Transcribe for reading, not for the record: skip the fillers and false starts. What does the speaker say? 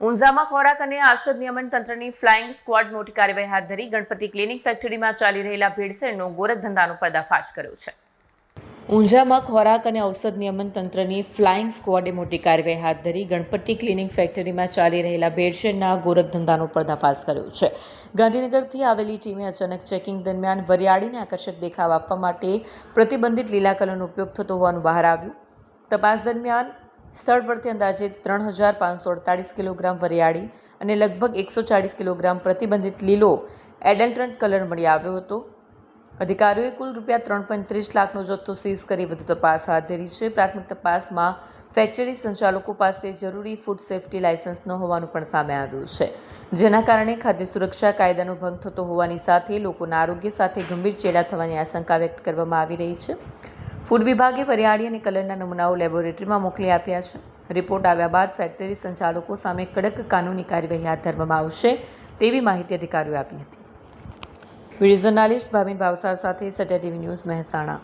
ઊંઝામાં ખોરાક અને ઔષધ નિયમન તંત્રની ફ્લાઇંગ સ્ક્વોડ મોટી કાર્યવાહી હાથ ધરી ગણપતિ ક્લિનિક ફેક્ટરીમાં ચાલી રહેલા ભેળસેળનો ગોરખધંધાનો પર્દાફાશ કર્યો છે. ઊંઝામાં ખોરાક અને ઔષધ નિયમન તંત્રની ફ્લાઇંગ સ્ક્વોડે મોટી કાર્યવાહી હાથ ધરી ગણપતિ ક્લિનિક ફેક્ટરીમાં ચાલી રહેલા ભેળસેળના ગોરખધંધાનો પર્દાફાશ કર્યો છે. ગાંધીનગરથી આવેલી ટીમે અચાનક ચેકિંગ દરમિયાન વરિયાળીને આકર્ષક દેખાવ આપવા માટે પ્રતિબંધિત લીલા કલરનો ઉપયોગ થતો હોવાનું બહાર આવ્યું. તપાસ દરમિયાન સ્થળ પરથી અંદાજે 3,548 કિલોગ્રામ વરિયાળી અને લગભગ 140 કિલોગ્રામ પ્રતિબંધિત લીલો એડલ્ટરન્ટ કલર મળી આવ્યો હતો. અધિકારીઓએ કુલ ₹3.30 લાખનો જથ્થો સીઝ કરી વધુ તપાસ હાથ ધરી છે. પ્રાથમિક તપાસમાં ફેક્ટરી સંચાલકો પાસે જરૂરી ફૂડ સેફ્ટી લાયસન્સ ન હોવાનું પણ સામે આવ્યું છે, જેના કારણે ખાદ્ય સુરક્ષા કાયદાનો ભંગ થતો હોવાની સાથે લોકોના આરોગ્ય સાથે ગંભીર ચેડા થવાની આશંકા વ્યક્ત કરવામાં આવી રહી છે. ફૂડ વિભાગે વરિયાળી અને કલરના નમૂનાઓ લેબોરેટરીમાં મોકલી આપ્યા છે. રિપોર્ટ આવ્યા બાદ ફેક્ટરી સંચાલકો સામે કડક કાનૂની કાર્યવાહી હાથ ધરવામાં આવશે તેવી માહિતી અધિકારીઓએ આપી હતી. વિડીયો જર્નાલિસ્ટ ભાવિન ભાવસાર સાથે સત્ય ટીવી ન્યૂઝ, મહેસાણા.